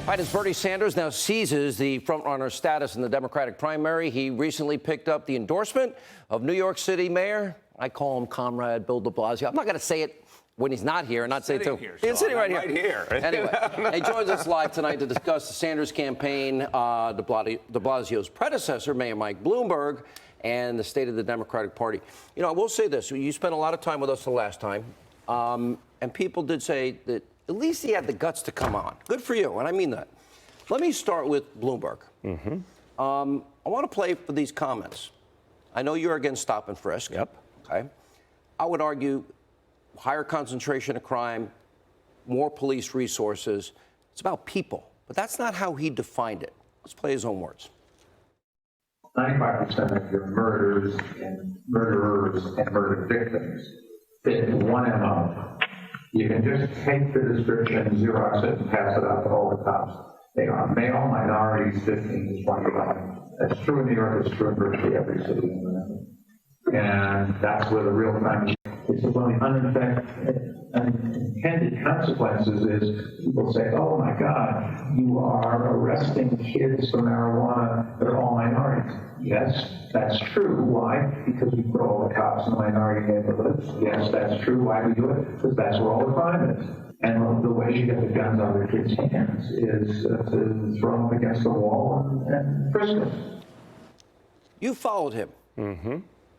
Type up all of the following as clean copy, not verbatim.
Right, as Bernie Sanders now seizes the frontrunner status in the Democratic primary, he recently picked up the endorsement of New York City Mayor, I call him Comrade Bill de Blasio. I'm not going to say it when he's not here and not say it to him. He's sitting right here. Anyway, he joins us live tonight to discuss the Sanders campaign, de Blasio's predecessor, Mayor Mike Bloomberg, and the state of the Democratic Party. You know, I will say this. You spent a lot of time with us the last time, and people did say that at least he had the guts to come on. Good for you, and I mean that. Let me start with Bloomberg. I want to play for these comments. I know you're against stop and frisk. Yep. Okay. I would argue higher concentration of crime, more police resources. It's about people, but that's not how he defined it. Let's play his own words. 95% of your murders and murderers and murder victims fit one MO. You can just take the description, Xerox it, and pass it out to all the cops. They are male, minorities, 15 to 25. That's true in New York, it's true in virtually every city in the country. And that's where the real crime is. It's one of the unintended consequences is people say, oh my God, you are arresting kids for marijuana that are all minorities. Yes, that's true. Why? Because we put all the cops in the minority neighborhoods. Yes, that's true. Why do we do it? Because that's where all the crime is. And the way you get the guns out of the kids' hands is to throw them against the wall and frisk them. You followed him.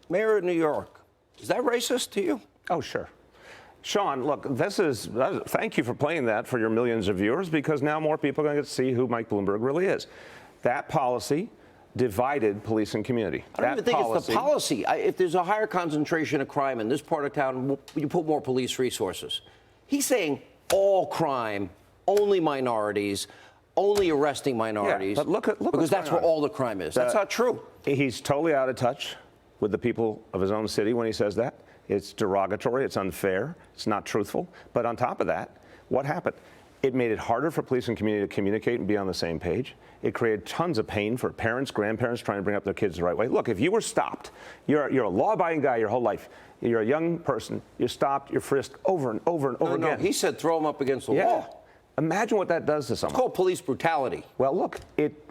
Mayor of New York. Is that racist to you? Oh, sure. Sean, look, thank you for playing that for your millions of viewers, because now more people are going to get to see who Mike Bloomberg really is. That policy divided police and community. I don't even think it's the policy. If there's a higher concentration of crime in this part of town, you put more police resources. He's saying all crime, only minorities, only arresting minorities. Yeah, but look because that's where all the crime is. That's not true. He's totally out of touch with the people of his own city when he says that. It's derogatory, it's unfair, it's not truthful. But on top of that, what happened? It made it harder for police and community to communicate and be on the same page. It created tons of pain for parents, grandparents trying to bring up their kids the right way. Look, if you were stopped, you're a law-abiding guy your whole life. You're a young person, you're stopped, you're frisked over and over and over again. No, he said throw them up against the wall. Imagine what that does to someone. It's called police brutality. Well, look,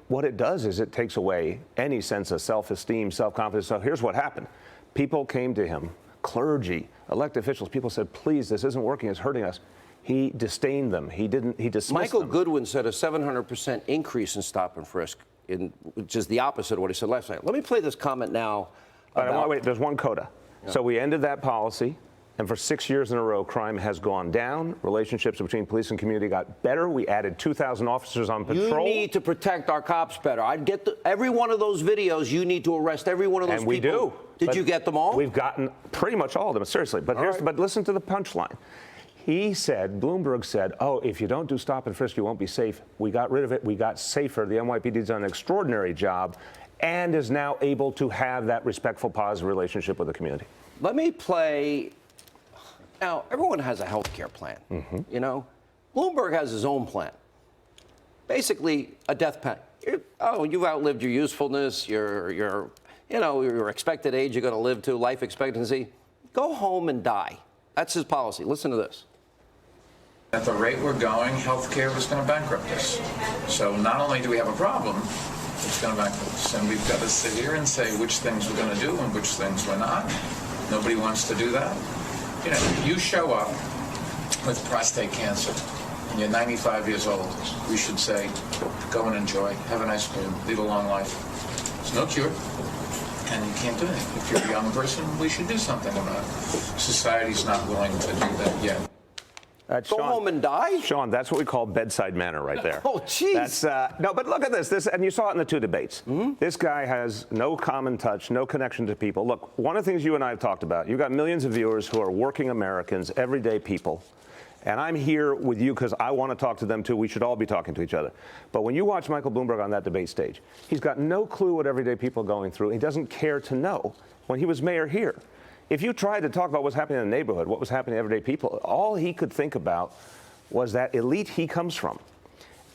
what it does is it takes away any sense of self-esteem, self-confidence. So here's what happened. People came to him, clergy, elected officials. People said, please, this isn't working, it's hurting us. He disdained them. He dismissed them. Michael Goodwin said a 700% increase in stop and frisk, which is the opposite of what he said last night. Let me play this comment now. Wait, there's one coda. Yeah. So we ended that policy, and for 6 years in a row, crime has gone down. Relationships between police and community got better. We added 2,000 officers on patrol. You need to protect our cops better. I'd get every one of those videos. You need to arrest every one of those people. And we do. Did you get them all? We've gotten pretty much all of them, seriously. But but listen to the punchline. He said, Bloomberg said, oh, if you don't do stop and frisk, you won't be safe. We got rid of it. We got safer. The NYPD's done an extraordinary job and is now able to have that respectful, positive relationship with the community. Let me play. Now, everyone has a health care plan. You know, Bloomberg has his own plan. Basically, a death penalty. You've outlived your usefulness, your expected age you're going to live to, life expectancy. Go home and die. That's his policy. Listen to this. At the rate we're going, healthcare is going to bankrupt us. So not only do we have a problem, it's going to bankrupt us. And we've got to sit here and say which things we're going to do and which things we're not. Nobody wants to do that. You know, you show up with prostate cancer and you're 95 years old. We should say, go and enjoy, have a nice meal, lead a long life. There's no cure, and you can't do anything. If you're a young person, we should do something about it. Society's not willing to do that yet. Go home and die? Sean, that's what we call bedside manner right there. Oh, jeez. No, but look at this, and you saw it in the two debates. This guy has no common touch, no connection to people. Look, one of the things you and I have talked about, you've got millions of viewers who are working Americans, everyday people, and I'm here with you because I want to talk to them too. We should all be talking to each other. But when you watch Michael Bloomberg on that debate stage, he's got no clue what everyday people are going through. He doesn't care to know. When he was mayor here, if you tried to talk about what's happening in the neighborhood, what was happening to everyday people, all he could think about was that elite he comes from.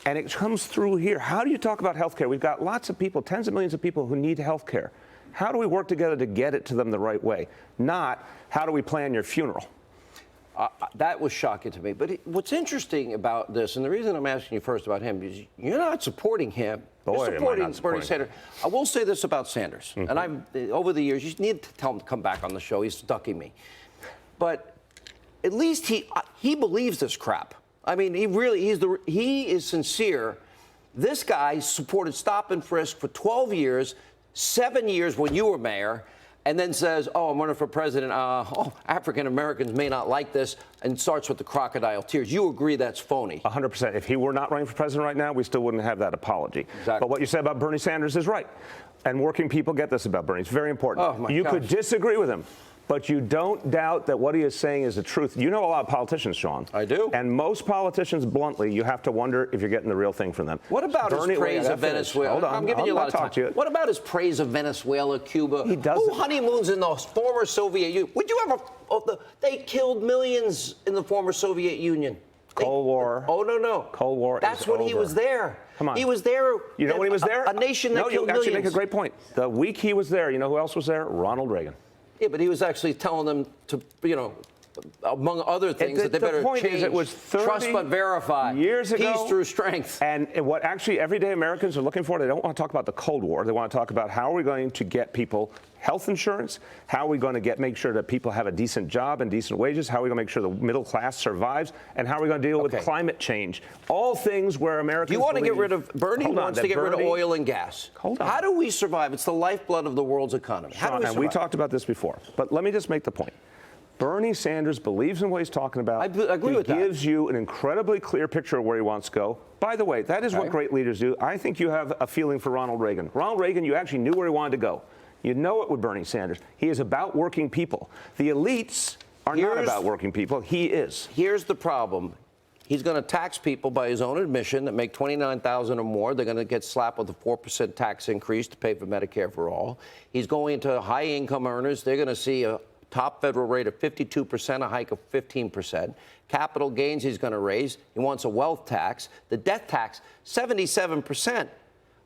And it comes through here. How do you talk about health care? We've got lots of people, tens of millions of people who need health care. How do we work together to get it to them the right way? Not, how do we plan your funeral? That was shocking to me. But what's interesting about this, and the reason I'm asking you first about him, is you're not supporting him. Boy, you're supporting Bernie Sanders. I will say this about Sanders, and over the years, you need to tell him to come back on the show. He's ducking me. But at least he believes this crap. I mean, he is sincere. This guy supported stop and frisk for 12 years, 7 years when you were mayor, and then says, oh, I'm running for president. African Americans may not like this, and starts with the crocodile tears. You agree that's phony? 100%. If he were not running for president right now, we still wouldn't have that apology. Exactly. But what you said about Bernie Sanders is right. And working people get this about Bernie. It's very important. Oh, my you gosh. could disagree with him, but you don't doubt that what he is saying is the truth. You know a lot of politicians, Sean. I do. And most politicians, bluntly, you have to wonder if you're getting the real thing from them. What about his praise of Venezuela? Hold on. I'm giving you a lot of time. What about his praise of Venezuela, Cuba? He doesn't. Who honeymoons in the former Soviet Union? Would you ever? They killed millions in the former Soviet Union. Cold War. Oh, no. Cold War. That's is when he over. was there. Come on. He was there. You know when he was there? A nation that no, killed you actually millions. make a great point. The week he was there, you know who else was there? Ronald Reagan. Yeah, but he was actually telling them to, among other things, that they better point change. is it was 30 trust but verify. years ago. Peace through strength. And what actually everyday Americans are looking for, they don't want to talk about the Cold War. They want to talk about how are we going to get people health insurance? How are we going to make sure that people have a decent job and decent wages? How are we going to make sure the middle class survives? And how are we going to deal with climate change? All things where Americans You want to get believe- rid of, Bernie wants to get rid of oil and gas. Hold on. How do we survive? It's the lifeblood of the world's economy. How do we Sean, survive? and we talked about this before, but let me just make the point. Bernie Sanders believes in what he's talking about. I agree with that. He gives you an incredibly clear picture of where he wants to go. By the way, that is what great leaders do. I think you have a feeling for Ronald Reagan. Ronald Reagan, you actually knew where he wanted to go. You know it with Bernie Sanders. He is about working people. The elites are not about working people. He is. Here's the problem. He's going to tax people by his own admission that make $29,000 or more. They're going to get slapped with a 4% tax increase to pay for Medicare for all. He's going to high-income earners. They're going to see a top federal rate of 52%, a hike of 15%. Capital gains he's going to raise. He wants a wealth tax. The death tax, 77%.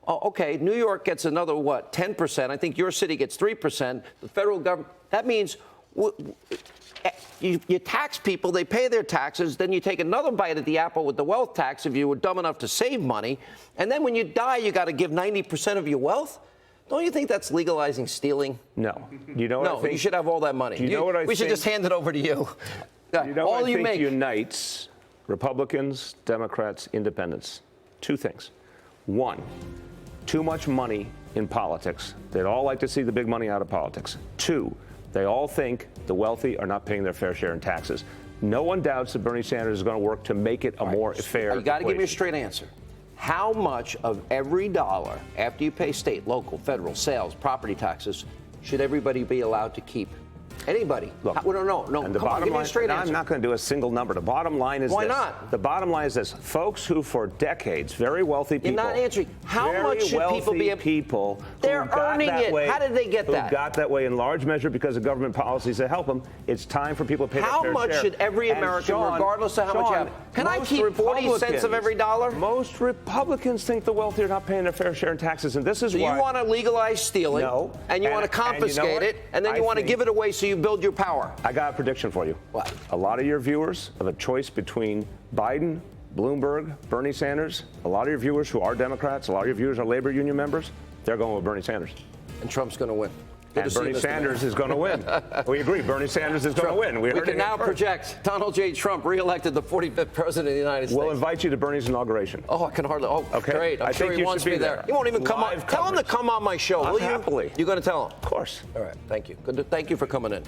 Oh, okay, New York gets another, 10%. I think your city gets 3%. The federal government, that means you tax people, they pay their taxes, then you take another bite at the apple with the wealth tax if you were dumb enough to save money, and then when you die, you got to give 90% of your wealth? Don't you think that's legalizing stealing? No. You know what I think? No, you should have all that money. Do you know what I we should think? just hand it over to you. You know all what I you think make. unites Republicans, Democrats, independents? Two things. One, too much money in politics. They'd all like to see the big money out of politics. Two, they all think the wealthy are not paying their fair share in taxes. No one doubts that Bernie Sanders is going to work to make it a more fair You got to give me a equation. straight answer. How much of every dollar, after you pay state, local, federal, sales, property taxes, should everybody be allowed to keep? Anybody? Look, No. And the Come on, bottom give me line, a straight and answer. I'm not going to do a single number. The bottom line is Why this. not? The bottom line is this. Folks who for decades, very wealthy people. You're not answering. How very much should people be wealthy people They're who got earning that it. way, How did they get who that? got that way in large measure because of government policies that help them. It's time for people to pay their How fair much share. should every And American, Sean, regardless of how much you have, can I most keep 40 cents of every dollar? Most Republicans think the wealthy are not paying their fair share in taxes, and this is So why. you want to legalize stealing, No. and you want to And you know confiscate what? it, and then you I want to think- give it away so you build your power. I got a prediction for you. What? A lot of your viewers have a choice between Biden, Bloomberg, Bernie Sanders. A lot of your viewers who are Democrats, a lot of your viewers are labor union members. They're going with Bernie Sanders. And Trump's going to win. Good to And see you, Bernie Mr. Sanders Mayor. is going to win. We agree. Bernie Sanders is going to win. We heard can it now first. project Donald J. Trump reelected the 45th president of the United States. We'll invite you to Bernie's inauguration. Oh, I can hardly. Oh, Okay. great. I'm I sure think he you wants should be me there. there. He won't even come on. Live Tell him to coverage. come on my show, will you? Happily. You're going to tell him? Of course. All right. Thank you. Thank you for coming in.